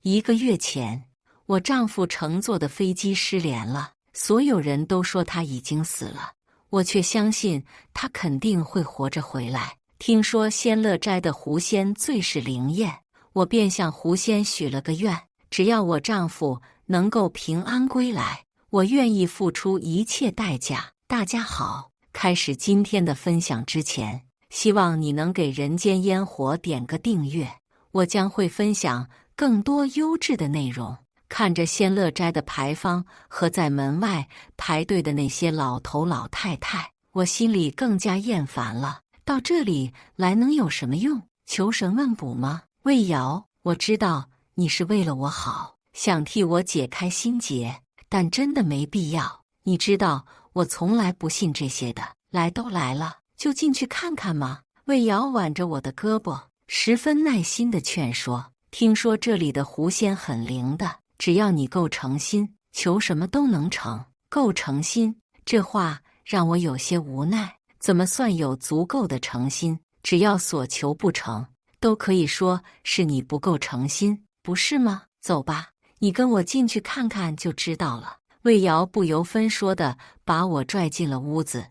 1个月前，我丈夫乘坐的飞机失联了，所有人都说他已经死了，我却相信他肯定会活着回来。听说仙乐斋的狐仙最是灵验，我便向狐仙许了个愿，只要我丈夫能够平安归来，我愿意付出一切代价。大家好，开始今天的分享之前，希望你能给人间烟火点个订阅，我将会分享更多优质的内容。看着仙乐斋的牌坊和在门外排队的那些老头老太太，我心里更加厌烦了。到这里来能有什么用？求神问卜吗？魏瑶，我知道你是为了我好，想替我解开心结，但真的没必要。你知道我从来不信这些的。来都来了，就进去看看吗？魏瑶挽着我的胳膊，十分耐心地劝说。听说这里的狐仙很灵的，只要你够诚心，求什么都能成。够诚心，这话让我有些无奈。怎么算有足够的诚心？只要所求不成，都可以说是你不够诚心，不是吗？走吧，你跟我进去看看就知道了。魏瑶不由分说地把我拽进了屋子。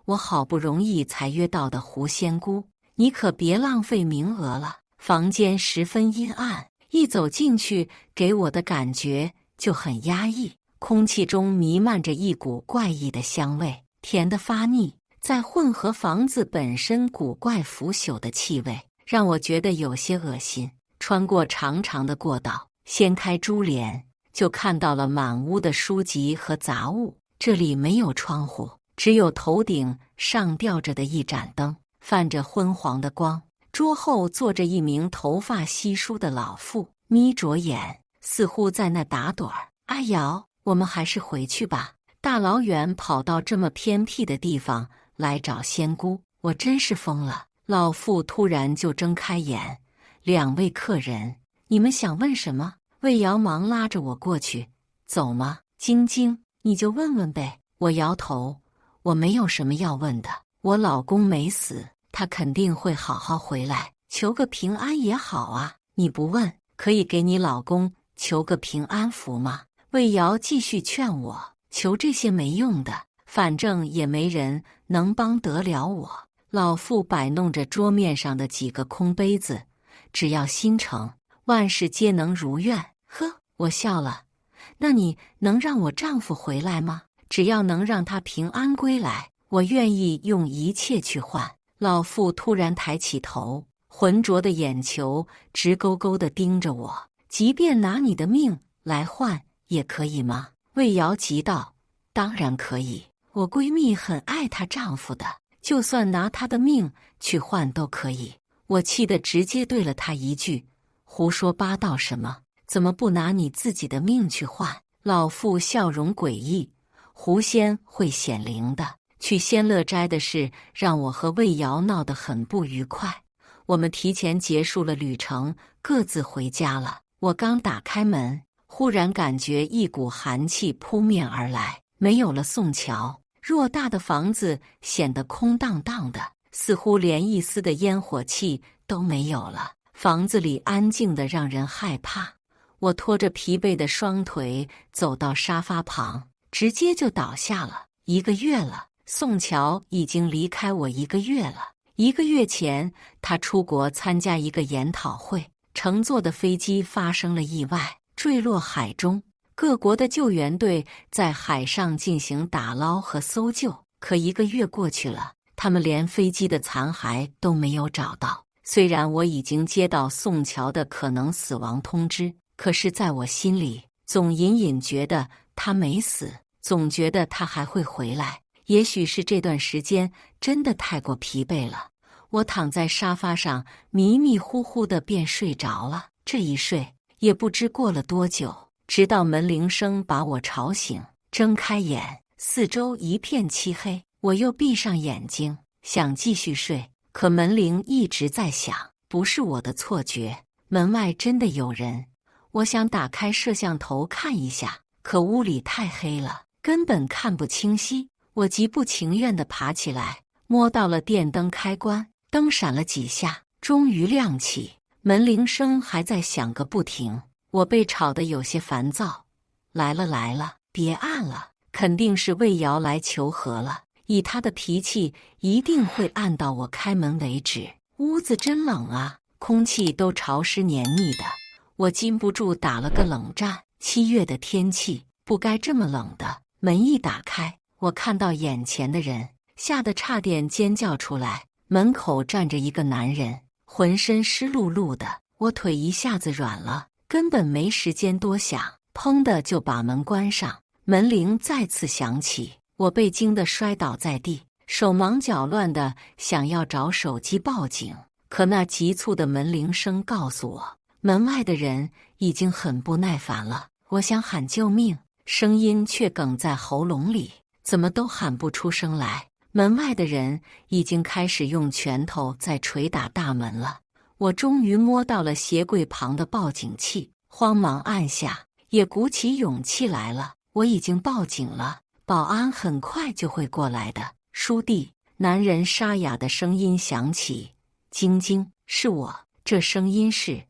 我好不容易才约到的狐仙姑，你可别浪费名额了。房间十分阴暗，一走进去给我的感觉就很压抑，空气中弥漫着一股怪异的香味，甜得发腻，再混合房子本身古怪腐朽的气味，让我觉得有些恶心。穿过长长的过道，掀开珠帘，就看到了满屋的书籍和杂物。这里没有窗户，只有头顶上吊着的一盏灯，泛着昏黄的光。桌后坐着一名头发稀疏的老妇，眯着眼，似乎在那打盹儿。阿瑶，我们还是回去吧，大老远跑到这么偏僻的地方来找仙姑，我真是疯了。老妇突然就睁开眼，两位客人，你们想问什么？魏瑶忙拉着我过去，走吗？晶晶，你就问问呗。我摇头，我没有什么要问的，我老公没死，他肯定会好好回来，求个平安也好啊。你不问，可以给你老公求个平安符吗？魏瑶继续劝我，求这些没用的，反正也没人能帮得了我。老妇摆弄着桌面上的几个空杯子，只要心诚，万事皆能如愿。呵，我笑了。那你能让我丈夫回来吗？只要能让他平安归来，我愿意用一切去换。老妇突然抬起头，浑浊的眼球直勾勾地盯着我。即便拿你的命来换也可以吗？魏瑶急道，当然可以，我闺蜜很爱她丈夫的，就算拿她的命去换都可以。我气得直接对了她一句，胡说八道什么？怎么不拿你自己的命去换？老妇笑容诡异，狐仙会显灵的。去仙乐斋的事让我和魏瑶闹得很不愉快，我们提前结束了旅程，各自回家了。我刚打开门，忽然感觉一股寒气扑面而来，没有了宋桥，偌大的房子显得空荡荡的，似乎连一丝的烟火气都没有了。房子里安静得让人害怕。我拖着疲惫的双腿走到沙发旁，直接就倒下了。1个月了，宋乔已经离开我1个月了。1个月前，他出国参加一个研讨会，乘坐的飞机发生了意外，坠落海中。各国的救援队在海上进行打捞和搜救，可1个月过去了，他们连飞机的残骸都没有找到。虽然我已经接到宋乔的可能死亡通知，可是在我心里，总隐隐觉得他没死，总觉得他还会回来。也许是这段时间真的太过疲惫了，我躺在沙发上迷迷糊糊的便睡着了。这一睡也不知过了多久，直到门铃声把我吵醒。睁开眼，四周一片漆黑，我又闭上眼睛，想继续睡，可门铃一直在响，不是我的错觉，门外真的有人。我想打开摄像头看一下，可屋里太黑了，根本看不清晰。我极不情愿地爬起来，摸到了电灯开关，灯闪了几下，终于亮起。门铃声还在响个不停。我被吵得有些烦躁。来了来了，别按了，肯定是魏瑶来求和了。以他的脾气，一定会按到我开门为止。屋子真冷啊，空气都潮湿黏腻的，我禁不住打了个冷战。7月的天气不该这么冷的。门一打开，我看到眼前的人，吓得差点尖叫出来。门口站着一个男人，浑身湿漉漉的，我腿一下子软了，根本没时间多想，砰的就把门关上。门铃再次响起，我被惊得摔倒在地，手忙脚乱的想要找手机报警，可那急促的门铃声告诉我，门外的人已经很不耐烦了。我想喊救命，声音却哽在喉咙里，怎么都喊不出声来。门外的人已经开始用拳头在捶打大门了。我终于摸到了鞋柜旁的报警器，慌忙按下，也鼓起勇气来了。我已经报警了，保安很快就会过来的。叔弟，男人沙哑的声音响起。晶晶，是我。这声音是……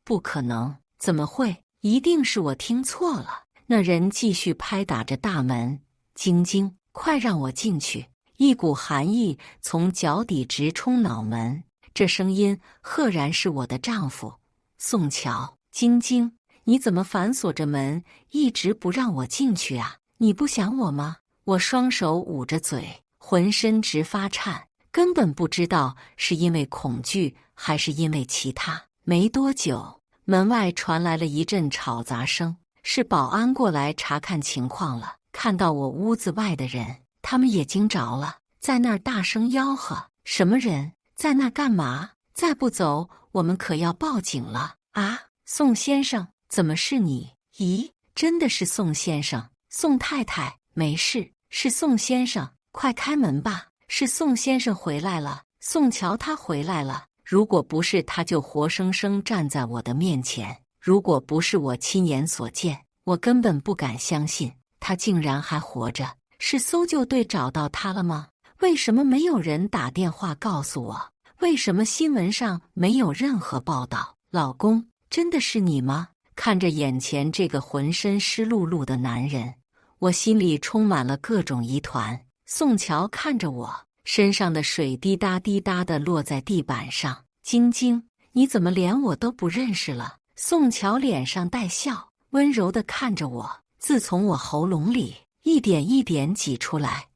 不可能，怎么会？一定是我听错了。那人继续拍打着大门。晶晶，快让我进去！一股寒意从脚底直冲脑门，这声音赫然是我的丈夫宋乔。晶晶，你怎么反锁着门，一直不让我进去啊？你不想我吗？我双手捂着嘴，浑身直发颤，根本不知道是因为恐惧还是因为其他。没多久，门外传来了一阵吵杂声，是保安过来查看情况了。看到我屋子外的人，他们也惊着了，在那儿大声吆喝：什么人在那干嘛？再不走，我们可要报警了啊！宋先生，怎么是你？咦，真的是宋先生。宋太太，没事，是宋先生，快开门吧，是宋先生回来了。宋乔他回来了，如果不是他就活生生站在我的面前，如果不是我亲眼所见，我根本不敢相信他竟然还活着。是搜救队找到他了吗？为什么没有人打电话告诉我？为什么新闻上没有任何报道？老公，真的是你吗？看着眼前这个浑身湿漉漉的男人，我心里充满了各种疑团。宋乔看着我，身上的水滴答滴答地落在地板上。晶晶，你怎么连我都不认识了？宋乔脸上带笑，温柔地看着我，自从我喉咙里一点一点挤出来。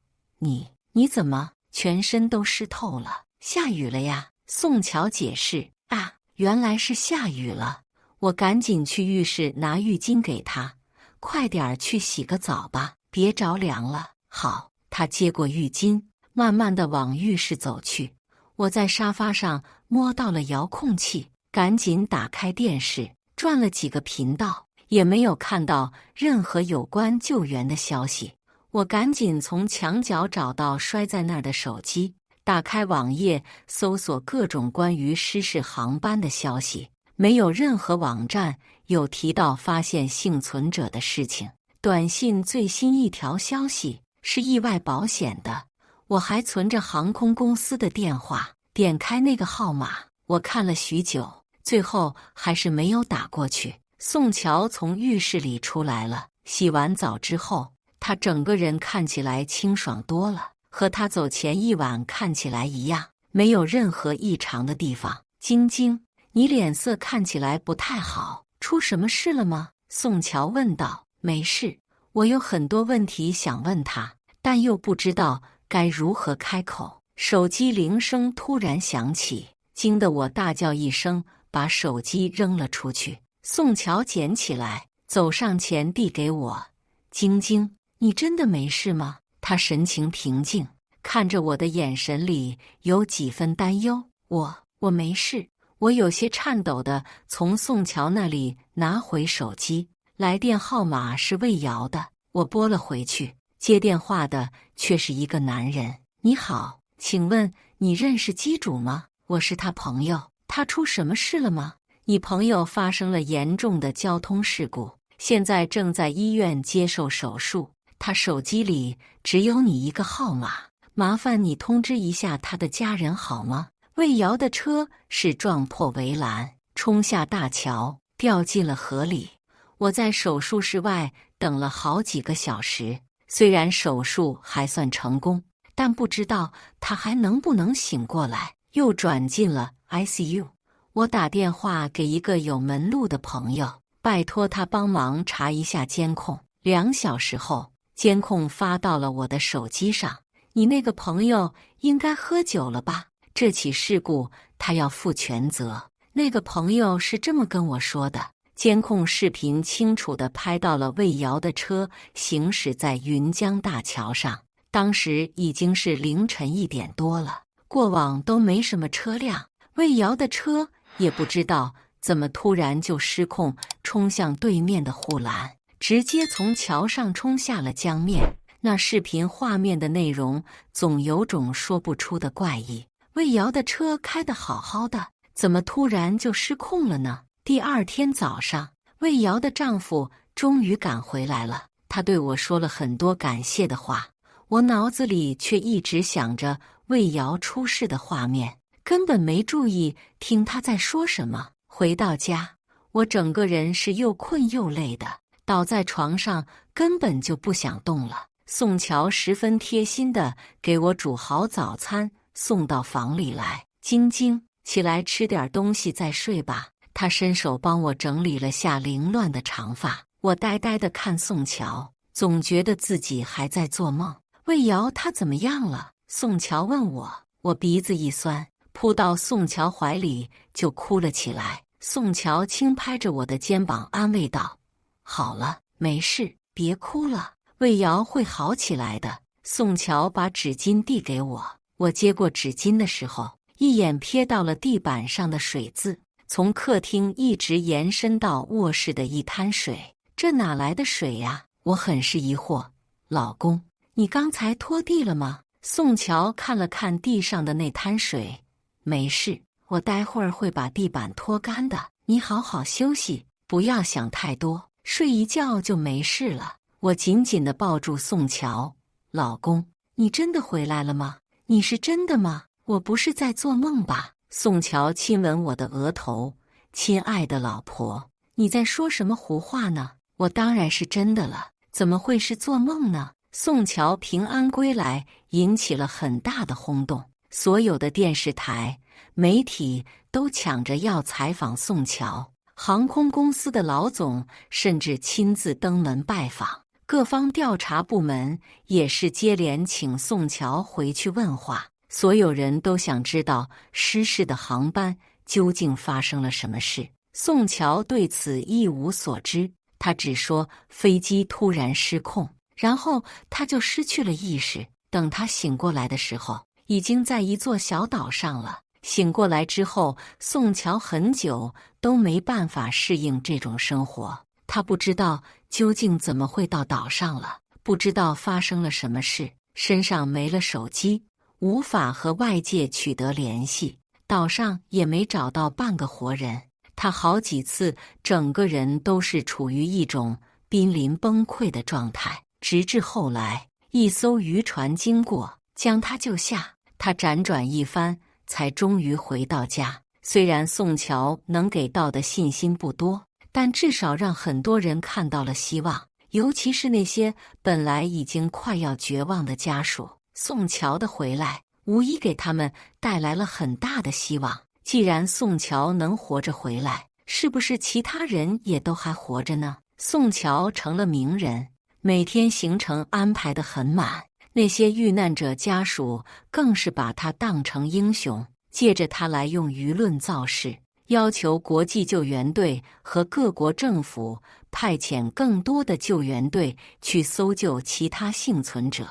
你怎么全身都湿透了？下雨了呀？宋乔解释。啊，原来是下雨了。我赶紧去浴室拿浴巾给他，快点儿去洗个澡吧，别着凉了。好，他接过浴巾，慢慢地往浴室走去。我在沙发上摸到了遥控器，赶紧打开电视，转了几个频道，也没有看到任何有关救援的消息。我赶紧从墙角找到摔在那儿的手机，打开网页搜索各种关于失事航班的消息，没有任何网站有提到发现幸存者的事情。短信最新一条消息是意外保险的，我还存着航空公司的电话，点开那个号码，我看了许久，最后还是没有打过去。宋乔从浴室里出来了，洗完澡之后，他整个人看起来清爽多了，和他走前一晚看起来一样，没有任何异常的地方。晶晶，你脸色看起来不太好，出什么事了吗？宋乔问道。没事，我有很多问题想问他，但又不知道该如何开口。手机铃声突然响起，惊得我大叫一声，把手机扔了出去。宋乔捡起来，走上前递给我。晶晶，你真的没事吗？他神情平静，看着我的眼神里有几分担忧。我没事。我有些颤抖地从宋乔那里拿回手机，来电号码是魏瑶的，我拨了回去，接电话的却是一个男人。你好，请问你认识机主吗？我是他朋友。他出什么事了吗？你朋友发生了严重的交通事故，现在正在医院接受手术。他手机里只有你一个号码，麻烦你通知一下他的家人好吗？魏瑶的车是撞破围栏，冲下大桥，掉进了河里。我在手术室外等了好几个小时，虽然手术还算成功，但不知道他还能不能醒过来，又转进了 ICU。我打电话给一个有门路的朋友，拜托他帮忙查一下监控。2小时后，监控发到了我的手机上。你那个朋友应该喝酒了吧？这起事故他要负全责。那个朋友是这么跟我说的。监控视频清楚地拍到了魏瑶的车行驶在云江大桥上，当时已经是凌晨1点多了，过往都没什么车辆。魏瑶的车也不知道怎么突然就失控，冲向对面的护栏，直接从桥上冲下了江面。那视频画面的内容总有种说不出的怪异。魏瑶的车开得好好的，怎么突然就失控了呢？第2天早上，魏瑶的丈夫终于赶回来了，他对我说了很多感谢的话，我脑子里却一直想着魏瑶出事的画面，根本没注意听他在说什么。回到家，我整个人是又困又累的，倒在床上根本就不想动了。宋乔十分贴心地给我煮好早餐，送到房里来。晶晶，起来吃点东西再睡吧。他伸手帮我整理了下凌乱的长发。我呆呆地看宋乔，总觉得自己还在做梦。魏瑶她怎么样了？宋乔问我。我鼻子一酸，扑到宋乔怀里就哭了起来。宋乔轻拍着我的肩膀安慰道：好了，没事，别哭了，魏瑶会好起来的。宋乔把纸巾递给我，我接过纸巾的时候，一眼瞥到了地板上的水渍，从客厅一直延伸到卧室的一滩水。这哪来的水呀？我很是疑惑。老公，你刚才拖地了吗？宋乔看了看地上的那滩水，没事，我待会儿会把地板拖干的。你好好休息，不要想太多，睡一觉就没事了。我紧紧地抱住宋乔，老公，你真的回来了吗？你是真的吗？我不是在做梦吧？宋乔亲吻我的额头，亲爱的老婆，你在说什么胡话呢？我当然是真的了，怎么会是做梦呢？宋乔平安归来引起了很大的轰动，所有的电视台、媒体都抢着要采访宋乔，航空公司的老总甚至亲自登门拜访，各方调查部门也是接连请宋乔回去问话。所有人都想知道失事的航班究竟发生了什么事。宋乔对此一无所知，他只说飞机突然失控，然后他就失去了意识。等他醒过来的时候，已经在一座小岛上了。醒过来之后，宋乔很久都没办法适应这种生活。他不知道究竟怎么会到岛上了，不知道发生了什么事，身上没了手机，无法和外界取得联系，岛上也没找到半个活人。他好几次整个人都是处于一种濒临崩溃的状态，直至后来一艘渔船经过，将他救下，他辗转一番才终于回到家。虽然宋乔能给到的信心不多，但至少让很多人看到了希望，尤其是那些本来已经快要绝望的家属。宋乔的回来无疑给他们带来了很大的希望。既然宋乔能活着回来，是不是其他人也都还活着呢？宋乔成了名人，每天行程安排得很满，那些遇难者家属更是把他当成英雄，借着他来用舆论造势，要求国际救援队和各国政府派遣更多的救援队去搜救其他幸存者，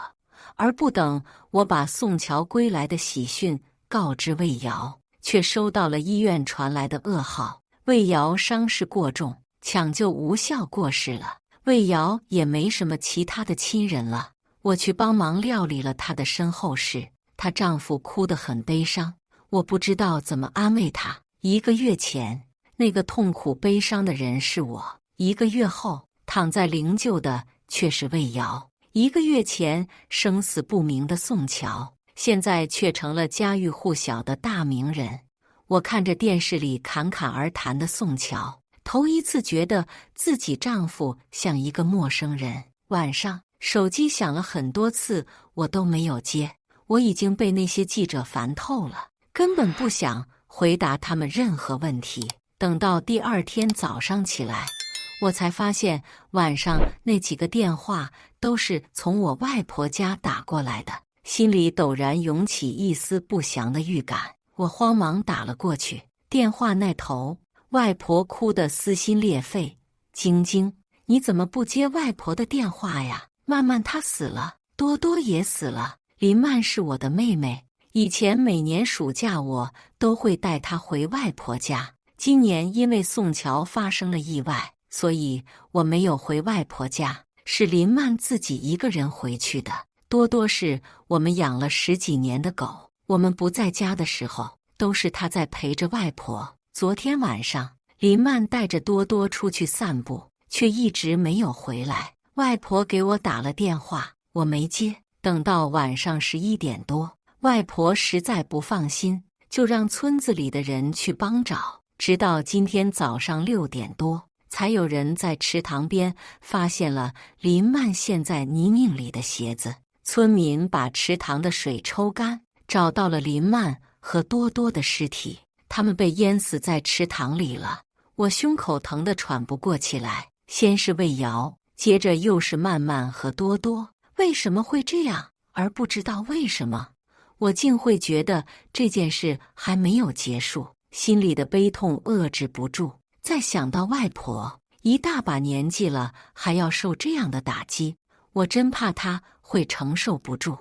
而不等我把宋乔归来的喜讯告知魏瑶，却收到了医院传来的噩耗：魏瑶伤势过重，抢救无效过世了。魏瑶也没什么其他的亲人了，我去帮忙料理了她的身后事。她丈夫哭得很悲伤，我不知道怎么安慰她。1个月前，那个痛苦悲伤的人是我；1个月后，躺在灵柩的却是魏瑶；1个月前，生死不明的宋乔，现在却成了家喻户晓的大名人。我看着电视里侃侃而谈的宋乔，头一次觉得自己丈夫像一个陌生人。晚上手机响了很多次，我都没有接。我已经被那些记者烦透了，根本不想回答他们任何问题。等到第二天早上起来，我才发现晚上那几个电话都是从我外婆家打过来的，心里陡然涌起一丝不祥的预感。我慌忙打了过去，电话那头，外婆哭得撕心裂肺：“晶晶，你怎么不接外婆的电话呀？曼曼她死了，多多也死了。林曼是我的妹妹，以前每年暑假我都会带她回外婆家。今年因为宋桥发生了意外，所以我没有回外婆家，是林曼自己一个人回去的。多多是我们养了10几年的狗，我们不在家的时候，都是她在陪着外婆。昨天晚上，林曼带着多多出去散步，却一直没有回来。外婆给我打了电话，我没接。等到晚上11点多，外婆实在不放心，就让村子里的人去帮找。直到今天早上6点多，才有人在池塘边发现了林曼陷在泥泞里的鞋子。村民把池塘的水抽干，找到了林曼和多多的尸体，他们被淹死在池塘里了。我胸口疼得喘不过气来，先是魏瑶，接着又是曼曼和多多。为什么会这样？而不知道为什么，我竟会觉得这件事还没有结束，心里的悲痛遏制不住。再想到外婆一大把年纪了，还要受这样的打击，我真怕她会承受不住。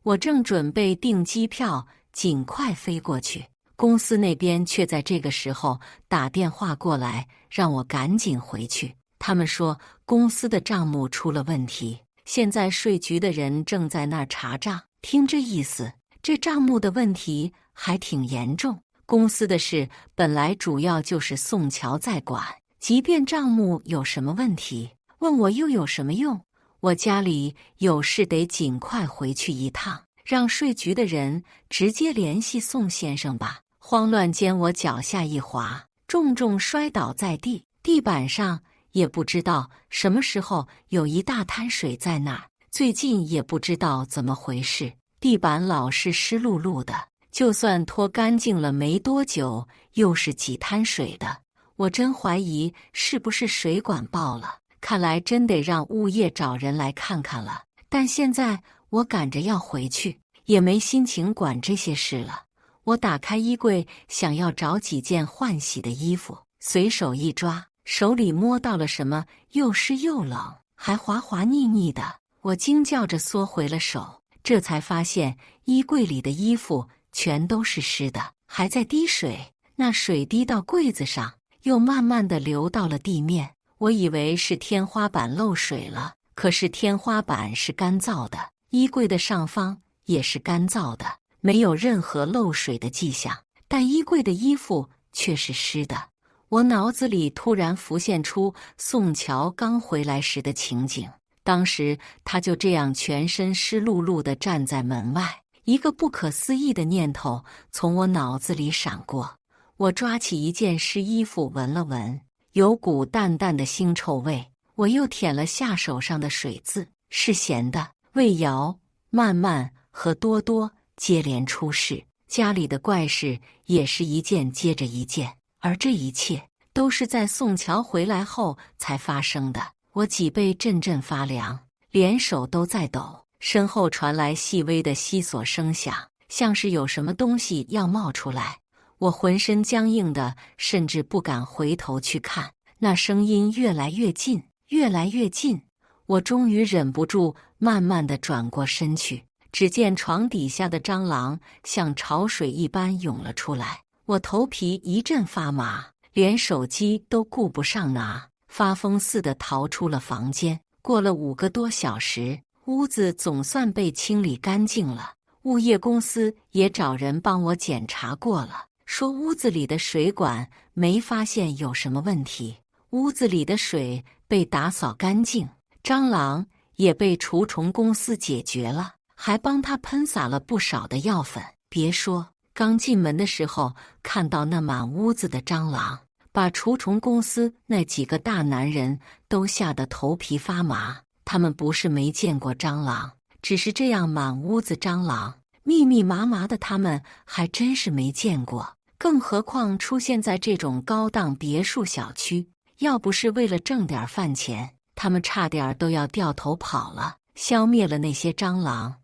我正准备订机票，尽快飞过去，公司那边却在这个时候打电话过来，让我赶紧回去。他们说公司的账目出了问题，现在税局的人正在那儿查账。听这意思，这账目的问题还挺严重。公司的事本来主要就是宋桥在管，即便账目有什么问题，问我又有什么用？我家里有事得尽快回去一趟，让税局的人直接联系宋先生吧。慌乱间，我脚下一滑，重重摔倒在地，地板上也不知道什么时候有一大滩水在那儿，最近也不知道怎么回事，地板老是湿漉漉的，就算拖干净了没多久，又是几滩水的。我真怀疑是不是水管爆了，看来真得让物业找人来看看了。但现在我赶着要回去，也没心情管这些事了。我打开衣柜，想要找几件换洗的衣服，随手一抓，手里摸到了什么，又湿又冷，还滑滑腻腻的。我惊叫着缩回了手，这才发现衣柜里的衣服全都是湿的，还在滴水。那水滴到柜子上，又慢慢地流到了地面。我以为是天花板漏水了，可是天花板是干燥的，衣柜的上方也是干燥的，没有任何漏水的迹象，但衣柜的衣服却是湿的。我脑子里突然浮现出宋桥刚回来时的情景，当时他就这样全身湿漉漉地站在门外。一个不可思议的念头从我脑子里闪过，我抓起一件湿衣服闻了闻，有股淡淡的腥臭味。我又舔了下手上的水渍，是咸的。魏瑶、曼曼和多多接连出事，家里的怪事也是一件接着一件，而这一切都是在宋桥回来后才发生的。我脊背阵阵发凉，连手都在抖，身后传来细微的悉索声响，像是有什么东西要冒出来。我浑身僵硬的，甚至不敢回头去看。那声音越来越近，越来越近。我终于忍不住，慢慢地转过身去，只见床底下的蟑螂像潮水一般涌了出来。我头皮一阵发麻，连手机都顾不上拿，发疯似的逃出了房间。过了5个多小时，屋子总算被清理干净了。物业公司也找人帮我检查过了，说屋子里的水管没发现有什么问题，屋子里的水被打扫干净，蟑螂也被除虫公司解决了，还帮他喷洒了不少的药粉。别说，刚进门的时候看到那满屋子的蟑螂，把除虫公司那几个大男人都吓得头皮发麻。他们不是没见过蟑螂，只是这样满屋子蟑螂密密麻麻的，他们还真是没见过。更何况出现在这种高档别墅小区，要不是为了挣点饭钱，他们差点都要掉头跑了。消灭了那些蟑螂，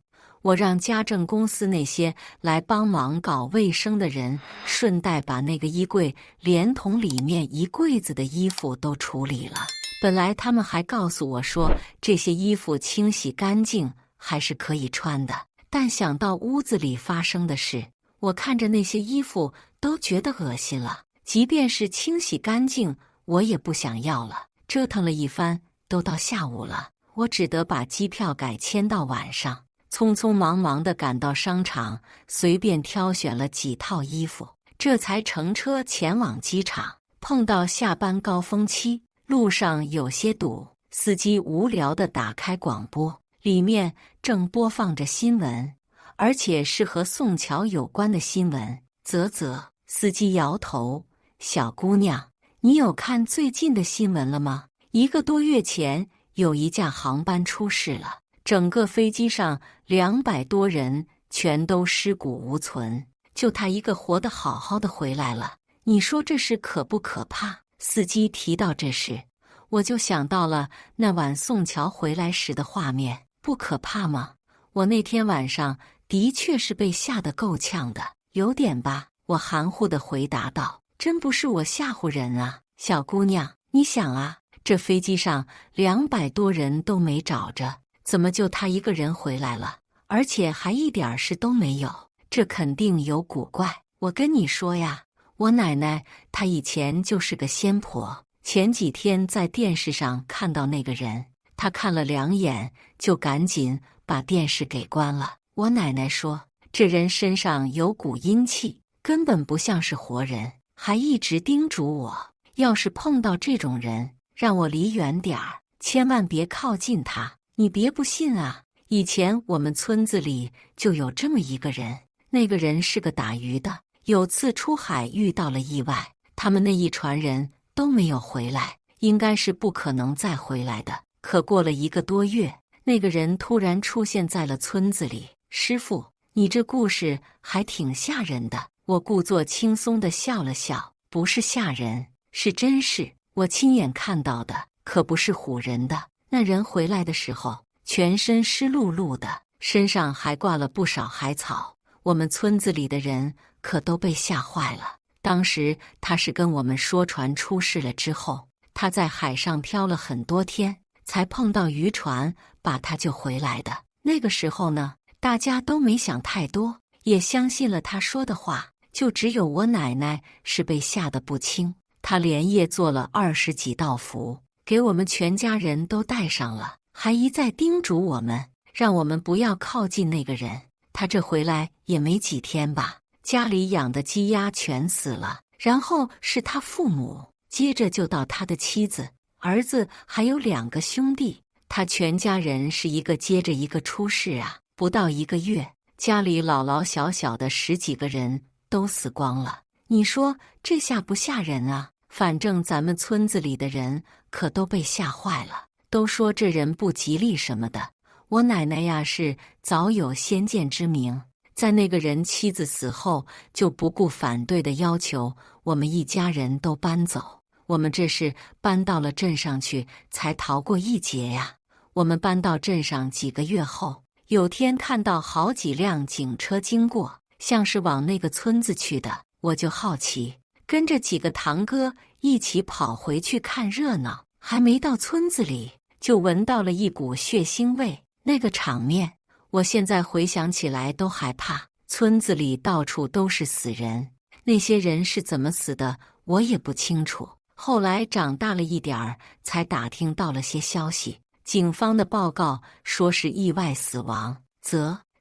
我让家政公司那些来帮忙搞卫生的人顺带把那个衣柜连同里面一柜子的衣服都处理了。本来他们还告诉我说这些衣服清洗干净还是可以穿的，但想到屋子里发生的事，我看着那些衣服都觉得恶心了。即便是清洗干净，我也不想要了。折腾了一番，都到下午了，我只得把机票改签到晚上，匆匆忙忙地赶到商场，随便挑选了几套衣服，这才乘车前往机场。碰到下班高峰期，路上有些堵，司机无聊地打开广播，里面正播放着新闻，而且是和宋乔有关的新闻。司机摇头，小姑娘，你有看最近的新闻了吗？1个多月前有一架航班出事了，整个飞机上200多人全都尸骨无存，就他一个活得好好的回来了。你说这事可不可怕？司机提到这事，我就想到了那晚宋乔回来时的画面。不可怕吗？我那天晚上的确是被吓得够呛的。有点吧，我含糊地回答道。真不是我吓唬人啊，小姑娘，你想啊，这飞机上200多人都没找着，怎么就他一个人回来了？而且还一点事都没有，这肯定有古怪。我跟你说呀，我奶奶她以前就是个仙婆，前几天在电视上看到那个人，她看了2眼就赶紧把电视给关了。我奶奶说，这人身上有股阴气，根本不像是活人，还一直叮嘱我，要是碰到这种人，让我离远点儿，千万别靠近他。你别不信啊，以前我们村子里就有这么一个人，那个人是个打鱼的，有次出海遇到了意外，他们那一船人都没有回来，应该是不可能再回来的。可过了1个多月，那个人突然出现在了村子里。师傅，你这故事还挺吓人的。我故作轻松地笑了笑，不是吓人，是真事，我亲眼看到的，可不是唬人的。那人回来的时候，全身湿漉漉的，身上还挂了不少海草，我们村子里的人可都被吓坏了。当时他是跟我们说船出事了之后，他在海上漂了很多天，才碰到渔船把他救回来的。那个时候呢，大家都没想太多，也相信了他说的话，就只有我奶奶是被吓得不轻。她连夜做了20几道符，给我们全家人都带上了，还一再叮嘱我们，让我们不要靠近那个人。他这回来也没几天吧，家里养的鸡鸭全死了，然后是他父母，接着就到他的妻子、儿子还有2个兄弟，他全家人是一个接着一个出事啊。不到1个月，家里老老小小的10几个人都死光了。你说这吓不吓人啊？反正咱们村子里的人可都被吓坏了，都说这人不吉利什么的。我奶奶呀是早有先见之明，在那个人妻子死后，就不顾反对的要求，我们一家人都搬走。我们这是搬到了镇上去，才逃过一劫呀。我们搬到镇上几个月后，有天看到好几辆警车经过，像是往那个村子去的，我就好奇，跟着几个堂哥一起跑回去看热闹。还没到村子里，就闻到了一股血腥味，那个场面，我现在回想起来都害怕。村子里到处都是死人，那些人是怎么死的，我也不清楚。后来长大了一点儿，才打听到了些消息。警方的报告说是意外死亡。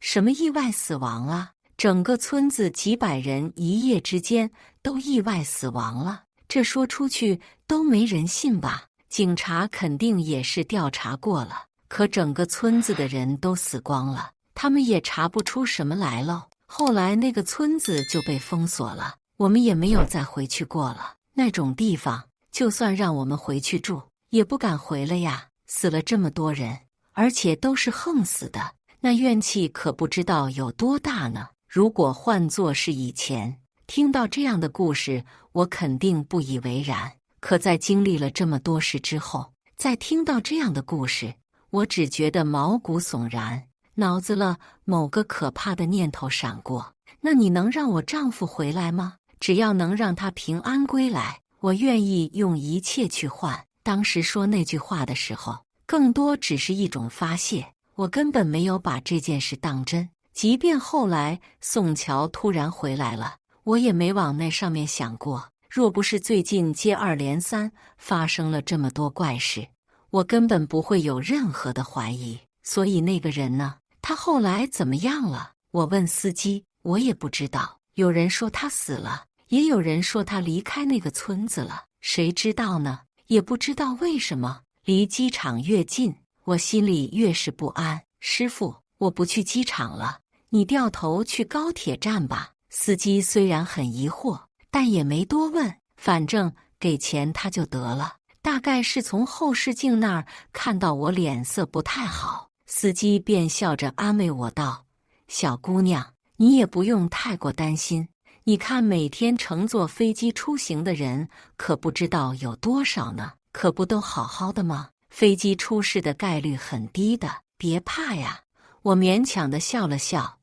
什么意外死亡啊？整个村子几百人一夜之间都意外死亡了，这说出去都没人信吧？警察肯定也是调查过了，可整个村子的人都死光了，他们也查不出什么来喽。后来那个村子就被封锁了，我们也没有再回去过了。那种地方，就算让我们回去住，也不敢回了呀。死了这么多人，而且都是横死的，那怨气可不知道有多大呢。如果换作是以前，听到这样的故事，我肯定不以为然。可在经历了这么多事之后，再听到这样的故事，我只觉得毛骨悚然，脑子了某个可怕的念头闪过：那你能让我丈夫回来吗？只要能让他平安归来，我愿意用一切去换。当时说那句话的时候，更多只是一种发泄，我根本没有把这件事当真。即便后来宋乔突然回来了，我也没往那上面想过。若不是最近接二连三发生了这么多怪事，我根本不会有任何的怀疑。所以那个人呢？他后来怎么样了？我问司机，我也不知道。有人说他死了，也有人说他离开那个村子了，谁知道呢？也不知道为什么，离机场越近，我心里越是不安。师傅，我不去机场了，你掉头去高铁站吧。司机虽然很疑惑，但也没多问，反正给钱他就得了。大概是从后视镜那儿看到我脸色不太好，司机便笑着安慰我道：小姑娘，你也不用太过担心，你看每天乘坐飞机出行的人可不知道有多少呢，可不都好好的吗？飞机出事的概率很低的，别怕呀。我勉强地笑了笑，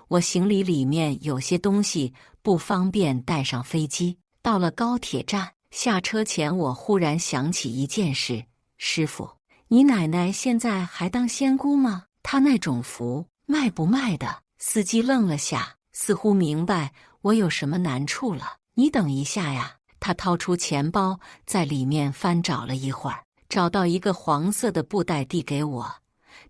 我行李里面有些东西不方便带上飞机。到了高铁站，下车前我忽然想起一件事：师傅，你奶奶现在还当仙姑吗？她那种符卖不卖的？司机愣了下，似乎明白我有什么难处了。你等一下呀。他掏出钱包，在里面翻找了一会儿，找到一个黄色的布袋递给我，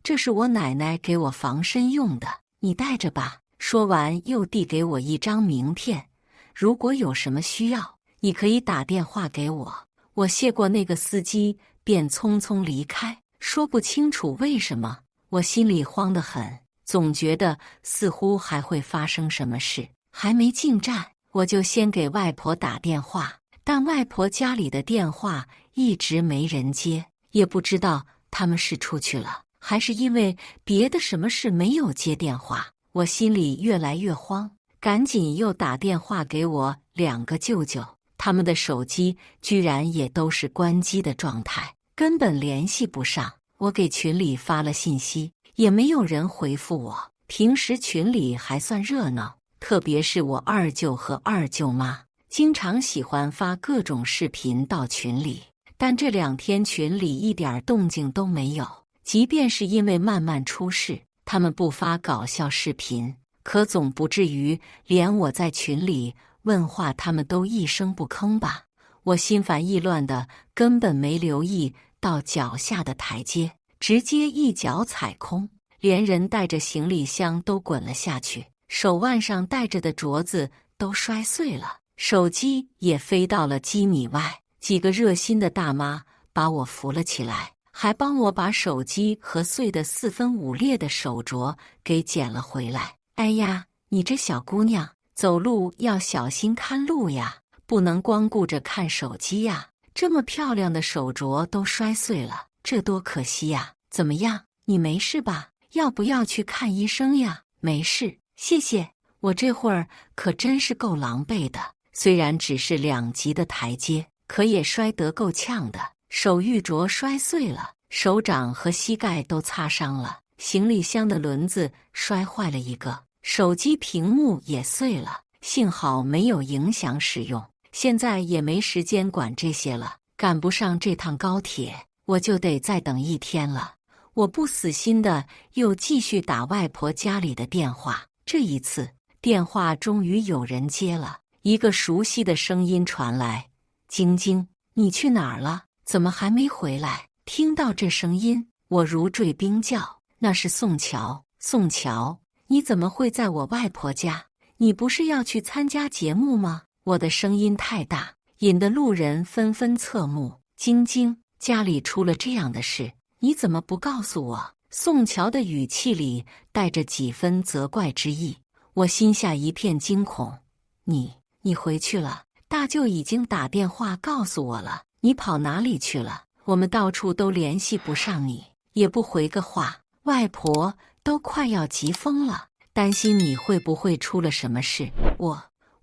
这是我奶奶给我防身用的，你带着吧。说完又递给我一张名片，如果有什么需要，你可以打电话给我。我谢过那个司机，便匆匆离开。说不清楚为什么，我心里慌得很，总觉得似乎还会发生什么事。还没进站，我就先给外婆打电话，但外婆家里的电话一直没人接，也不知道他们是出去了，还是因为别的什么事没有接电话。我心里越来越慌，赶紧又打电话给我2个舅舅，他们的手机居然也都是关机的状态，根本联系不上。我给群里发了信息，也没有人回复我。平时群里还算热闹，特别是我二舅和二舅妈，经常喜欢发各种视频到群里，但这2天群里一点动静都没有。即便是因为慢慢出事，他们不发搞笑视频，可总不至于连我在群里问话他们都一声不吭吧。我心烦意乱的，根本没留意到脚下的台阶，直接一脚踩空，连人带着行李箱都滚了下去，手腕上戴着的镯子都摔碎了，手机也飞到了几米外。几个热心的大妈把我扶了起来，还帮我把手机和碎得4分5裂的手镯给捡了回来。哎呀，你这小姑娘，走路要小心看路呀，不能光顾着看手机呀。这么漂亮的手镯都摔碎了，这多可惜呀。怎么样，你没事吧？要不要去看医生呀？没事，谢谢。我这会儿可真是够狼狈的，虽然只是2级的台阶，可也摔得够呛的。手玉镯摔碎了，手掌和膝盖都擦伤了，行李箱的轮子摔坏了一个，手机屏幕也碎了，幸好没有影响使用。现在也没时间管这些了，赶不上这趟高铁，我就得再等1天了。我不死心的又继续打外婆家里的电话，这一次电话终于有人接了，一个熟悉的声音传来：晶晶，你去哪儿了？怎么还没回来？听到这声音，我如坠冰窖，那是宋乔。宋乔，你怎么会在我外婆家？你不是要去参加节目吗？我的声音太大，引得路人纷纷侧目。晶晶，家里出了这样的事，你怎么不告诉我？宋乔的语气里带着几分责怪之意。我心下一片惊恐。你回去了？大舅已经打电话告诉我了，你跑哪里去了？我们到处都联系不上你，也不回个话。外婆都快要急疯了，担心你会不会出了什么事。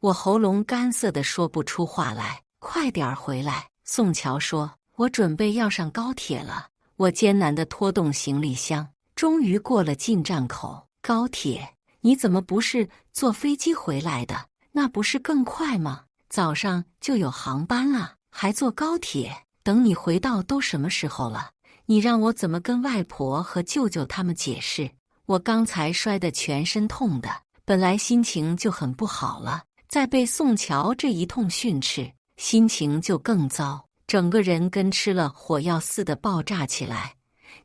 我喉咙干涩的说不出话来。快点回来！宋乔说。我准备要上高铁了。我艰难地拖动行李箱，终于过了进站口。高铁？你怎么不是坐飞机回来的？那不是更快吗？早上就有航班了，还坐高铁？等你回到都什么时候了？你让我怎么跟外婆和舅舅他们解释？我刚才摔得全身痛的，本来心情就很不好了，再被宋乔这一通训斥，心情就更糟，整个人跟吃了火药似的爆炸起来。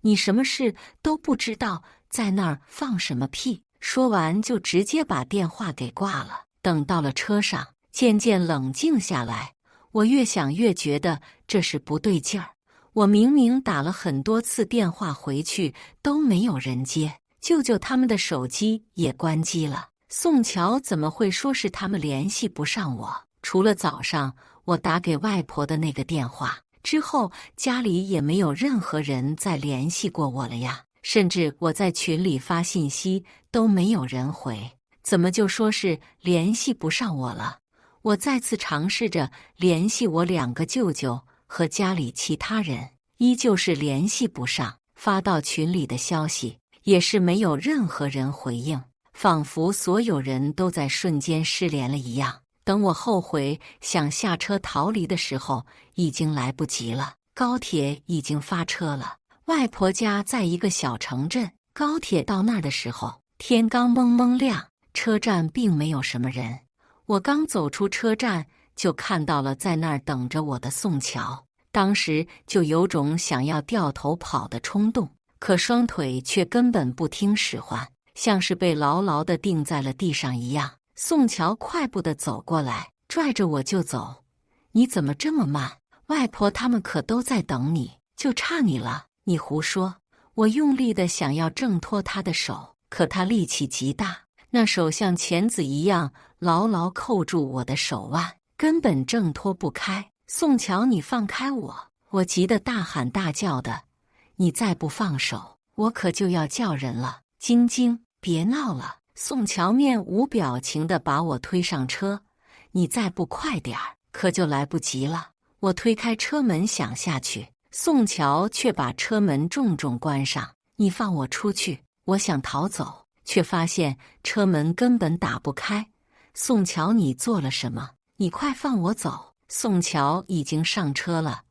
你什么事都不知道，在那儿放什么屁？说完就直接把电话给挂了。等到了车上，渐渐冷静下来，我越想越觉得这是不对劲儿。我明明打了很多次电话回去都没有人接，舅舅他们的手机也关机了。宋乔怎么会说是他们联系不上我？除了早上我打给外婆的那个电话之后，家里也没有任何人再联系过我了呀。甚至我在群里发信息都没有人回，怎么就说是联系不上我了？我再次尝试着联系我2个舅舅和家里其他人，依旧是联系不上。发到群里的消息也是没有任何人回应，仿佛所有人都在瞬间失联了一样。等我后悔想下车逃离的时候，已经来不及了。高铁已经发车了，外婆家在一个小城镇。高铁到那儿的时候，天刚蒙蒙亮，车站并没有什么人。我刚走出车站，就看到了在那儿等着我的宋乔，当时就有种想要掉头跑的冲动，可双腿却根本不听使唤，像是被牢牢地钉在了地上一样。宋乔快步地走过来，拽着我就走。你怎么这么慢？外婆他们可都在等你，就差你了。你胡说！我用力地想要挣脱他的手，可他力气极大，那手像钳子一样牢牢扣住我的手腕，根本挣脱不开。宋乔，你放开我！我急得大喊大叫的。你再不放手，我可就要叫人了。晶晶，别闹了！宋乔面无表情地把我推上车。你再不快点儿，可就来不及了。我推开车门想下去，宋乔却把车门重重关上。你放我出去！我想逃走，却发现车门根本打不开。宋乔，你做了什么？你快放我走！宋乔已经上车了，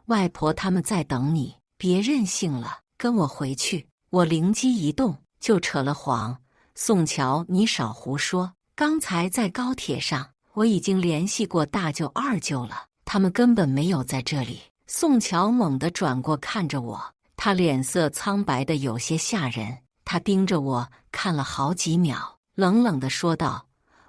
外婆他们在等你，别任性了，跟我回去。我灵机一动，就扯了谎。宋乔，你少胡说！刚才在高铁上，我已经联系过大舅、二舅了，他们根本没有在这里。宋乔猛地转过看着我，他脸色苍白的有些吓人。他盯着我看了好几秒，冷冷地说道：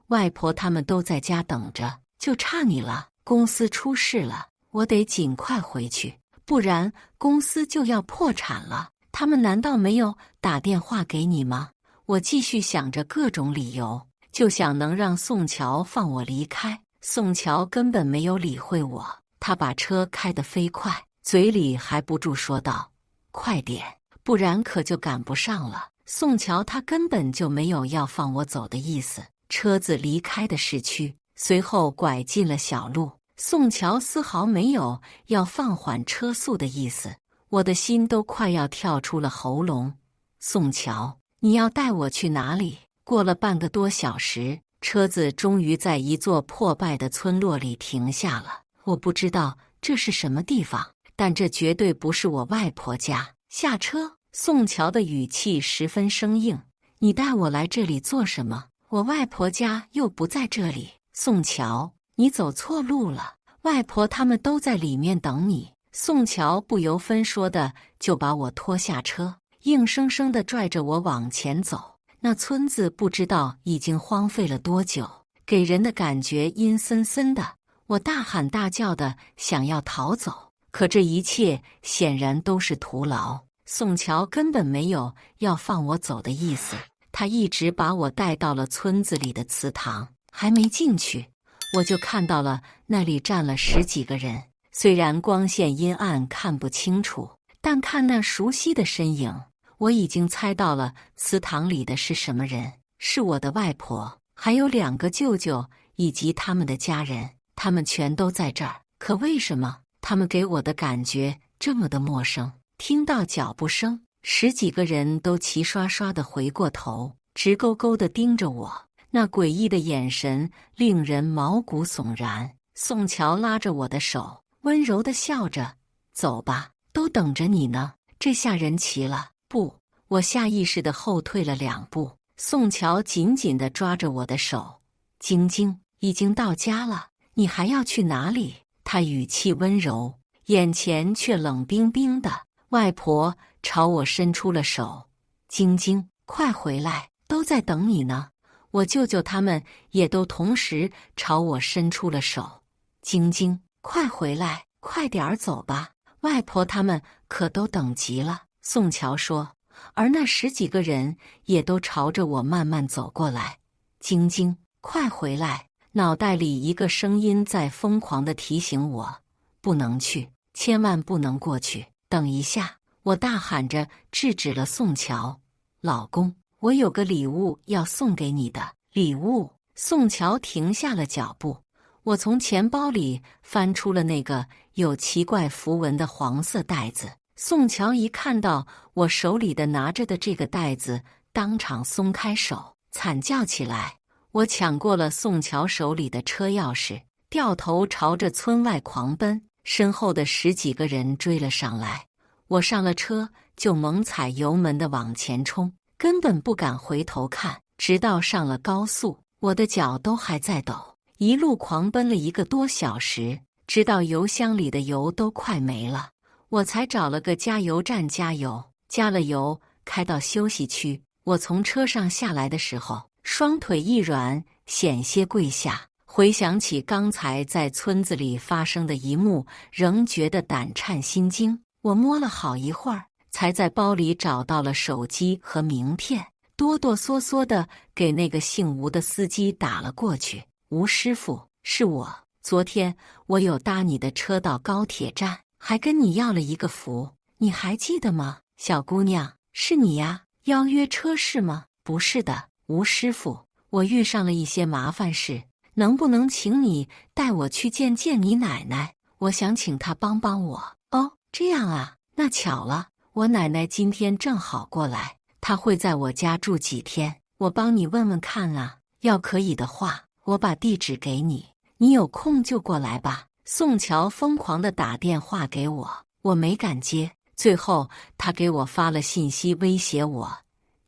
外婆他们都在家等着，就差你了。公司出事了，我得尽快回去，不然公司就要破产了。他们难道没有打电话给你吗？我继续想着各种理由，就想能让宋乔放我离开。宋乔根本没有理会我，他把车开得飞快，嘴里还不住说道：快点，不然可就赶不上了。宋乔他根本就没有要放我走的意思。车子离开的市区，随后拐进了小路。宋乔丝毫没有要放缓车速的意思，我的心都快要跳出了喉咙。宋乔，你要带我去哪里？过了半个多小时，车子终于在一座破败的村落里停下了。我不知道这是什么地方，但这绝对不是我外婆家。下车！宋乔的语气十分生硬。你带我来这里做什么？我外婆家又不在这里。宋乔，你走错路了，外婆他们都在里面等你。宋乔不由分说的就把我拖下车，硬生生地拽着我往前走。那村子不知道已经荒废了多久，给人的感觉阴森森的。我大喊大叫的想要逃走，可这一切显然都是徒劳。宋乔根本没有要放我走的意思，他一直把我带到了村子里的祠堂。还没进去，我就看到了那里站了10几个人。虽然光线阴暗看不清楚，但看那熟悉的身影，我已经猜到了祠堂里的是什么人，是我的外婆，还有2个舅舅以及他们的家人，他们全都在这儿。可为什么他们给我的感觉这么的陌生？听到脚步声，10几个人都齐刷刷地回过头，直勾勾地盯着我，那诡异的眼神令人毛骨悚然。宋乔拉着我的手，温柔地笑着：“走吧，都等着你呢。”这下人齐了。不，我下意识地后退了2步。宋乔紧紧地抓着我的手：“晶晶，已经到家了，你还要去哪里？”他语气温柔，眼前却冷冰冰的。外婆朝我伸出了手：“晶晶，快回来，都在等你呢。”我舅舅他们也都同时朝我伸出了手：“晶晶，快回来，快点儿走吧，外婆他们可都等急了。”宋乔说，而那10几个人也都朝着我慢慢走过来：“晶晶，快回来！”脑袋里一个声音在疯狂地提醒我，不能去，千万不能过去。等一下！我大喊着制止了宋乔：“老公，我有个礼物要送给你的。”礼物？宋乔停下了脚步。我从钱包里翻出了那个有奇怪符文的黄色袋子。宋乔一看到我手里的拿着的这个袋子，当场松开手，惨叫起来。我抢过了宋乔手里的车钥匙，掉头朝着村外狂奔，身后的10几个人追了上来。我上了车就猛踩油门地往前冲，根本不敢回头看。直到上了高速，我的脚都还在抖，一路狂奔了1个多小时，直到油箱里的油都快没了，我才找了个加油站加油。加了油，开到休息区。我从车上下来的时候，双腿一软，险些跪下。回想起刚才在村子里发生的一幕，仍觉得胆颤心惊。我摸了好一会儿，才在包里找到了手机和名片，哆哆嗦嗦地给那个姓吴的司机打了过去：“吴师傅，是我。昨天我有搭你的车到高铁站，还跟你要了一个符，你还记得吗？”“小姑娘，是你呀？邀约车是吗？”“不是的，吴师傅，我遇上了一些麻烦事，能不能请你带我去见见你奶奶？我想请她帮帮我。”“哦，这样啊，那巧了，我奶奶今天正好过来，她会在我家住几天，我帮你问问看啊，要可以的话，我把地址给你，你有空就过来吧。”宋乔疯狂地打电话给我，我没敢接，最后他给我发了信息威胁我：“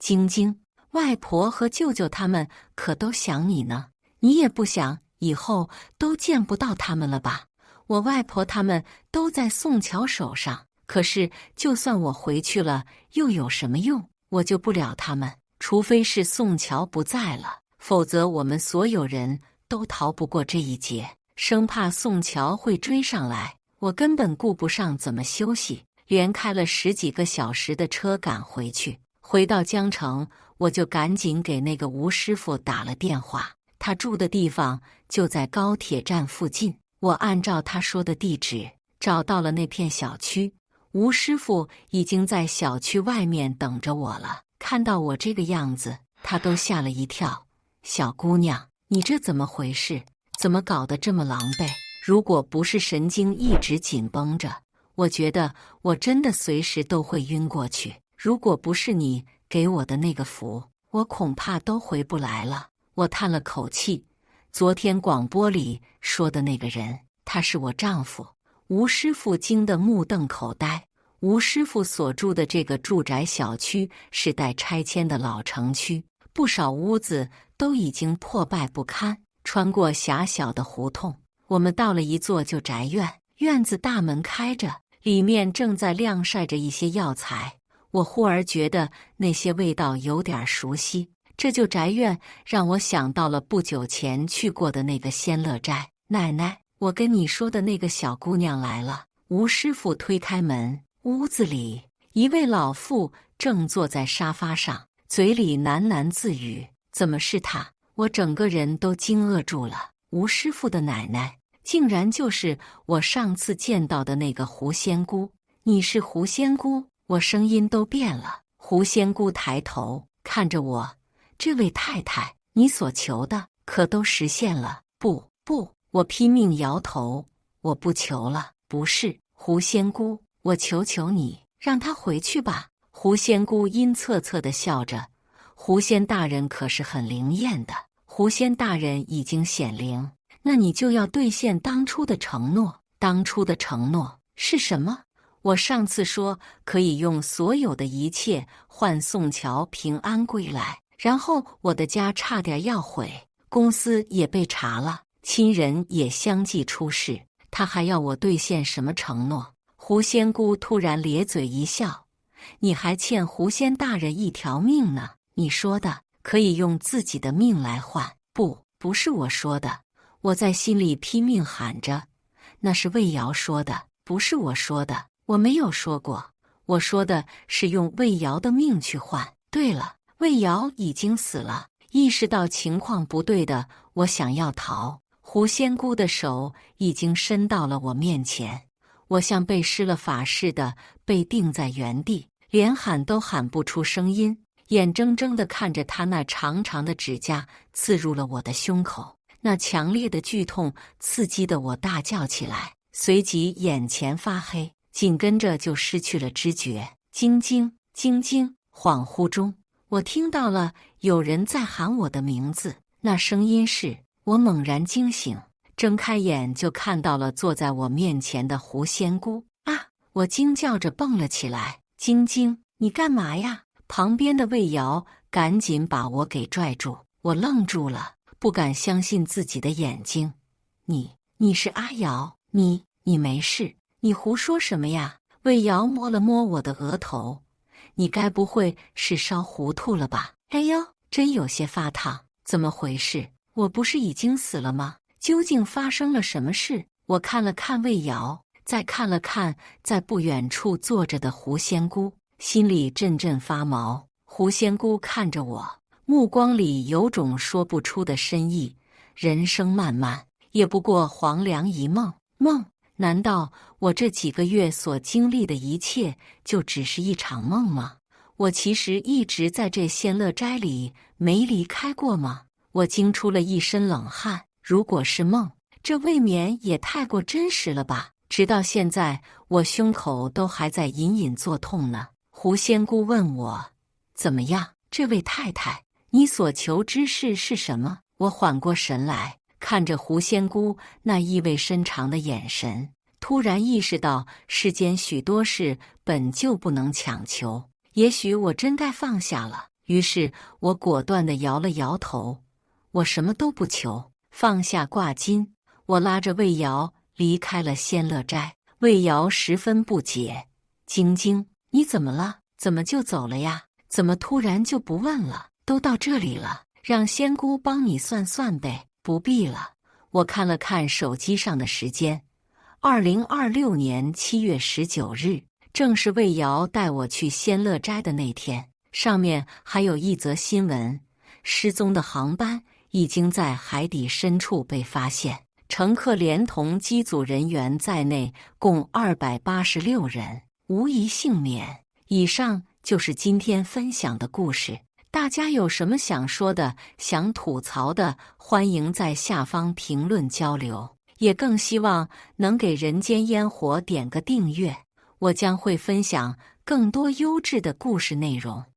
晶晶，外婆和舅舅他们可都想你呢，你也不想以后都见不到他们了吧？我外婆他们都在宋乔手上，可是就算我回去了，又有什么用？我救不了他们，除非是宋乔不在了，否则我们所有人都逃不过这一劫。”生怕宋乔会追上来，我根本顾不上怎么休息，连开了10几个小时的车赶回去。回到江城，我就赶紧给那个吴师傅打了电话，他住的地方就在高铁站附近。我按照他说的地址找到了那片小区，吴师傅已经在小区外面等着我了。看到我这个样子，他都吓了一跳：“小姑娘，你这怎么回事？怎么搞得这么狼狈？如果不是神经一直紧绷着，我觉得我真的随时都会晕过去。如果不是你给我的那个符，我恐怕都回不来了。”我叹了口气，昨天广播里说的那个人，他是我丈夫。吴师傅惊得目瞪口呆。吴师傅所住的这个住宅小区是待拆迁的老城区，不少屋子都已经破败不堪。穿过狭小的胡同，我们到了一座旧宅院，院子大门开着，里面正在晾晒着一些药材。我忽而觉得那些味道有点熟悉，这旧宅院让我想到了不久前去过的那个仙乐斋。“奶奶，我跟你说的那个小姑娘来了。”吴师傅推开门，屋子里一位老妇正坐在沙发上，嘴里喃喃自语：“怎么是她？”我整个人都惊愕住了。吴师傅的奶奶竟然就是我上次见到的那个狐仙姑。你是狐仙姑？我声音都变了。狐仙姑抬头看着我，这位太太，你所求的可都实现了？不，我拼命摇头，我不求了。不是，狐仙姑，我求求你，让他回去吧。狐仙姑阴恻恻地笑着，狐仙大人可是很灵验的，狐仙大人已经显灵，那你就要兑现当初的承诺。当初的承诺是什么？我上次说可以用所有的一切换宋乔平安归来，然后我的家差点要毁，公司也被查了，亲人也相继出事，他还要我兑现什么承诺？狐仙姑突然咧嘴一笑，你还欠狐仙大人一条命呢。你说的可以用自己的命来换。不是我说的。我在心里拼命喊着，那是魏瑶说的，不是我说的，我没有说过。我说的是用魏瑶的命去换。对了，魏瑶已经死了。意识到情况不对的我想要逃，狐仙姑的手已经伸到了我面前，我像被施了法似的被定在原地，连喊都喊不出声音，眼睁睁地看着他那长长的指甲刺入了我的胸口，那强烈的剧痛刺激得我大叫起来，随即眼前发黑，紧跟着就失去了知觉。晶晶，晶晶！恍惚中，我听到了有人在喊我的名字，那声音是……我猛然惊醒，睁开眼就看到了坐在我面前的狐仙姑。啊！我惊叫着蹦了起来。晶晶，你干嘛呀？旁边的魏瑶赶紧把我给拽住，我愣住了，不敢相信自己的眼睛。你是阿瑶？你没事？你胡说什么呀？魏瑶摸了摸我的额头，你该不会是烧糊涂了吧？哎呦，真有些发烫，怎么回事？我不是已经死了吗？究竟发生了什么事？我看了看魏瑶，再看了看在不远处坐着的狐仙姑，心里阵阵发毛。狐仙姑看着我，目光里有种说不出的深意。人生漫漫，也不过黄粱一梦。梦？难道我这几个月所经历的一切就只是一场梦吗？我其实一直在这仙乐斋里没离开过吗？我惊出了一身冷汗。如果是梦，这未免也太过真实了吧？直到现在，我胸口都还在隐隐作痛呢。狐仙姑问我，怎么样，这位太太，你所求之事是什么？我缓过神来，看着狐仙姑那意味深长的眼神，突然意识到世间许多事本就不能强求，也许我真该放下了。于是我果断地摇了摇头，我什么都不求，放下挂金。我拉着魏瑶离开了仙乐斋。魏瑶十分不解，晶晶，你怎么了？怎么就走了呀？怎么突然就不问了？都到这里了，让仙姑帮你算算呗。不必了。我看了看手机上的时间，2026年7月19日，正是魏瑶带我去仙乐斋的那天。上面还有一则新闻，失踪的航班已经在海底深处被发现，乘客连同机组人员在内共286人，无一幸免。以上就是今天分享的故事，大家有什么想说的、想吐槽的，欢迎在下方评论交流，也更希望能给人间烟火点个订阅，我将会分享更多优质的故事内容。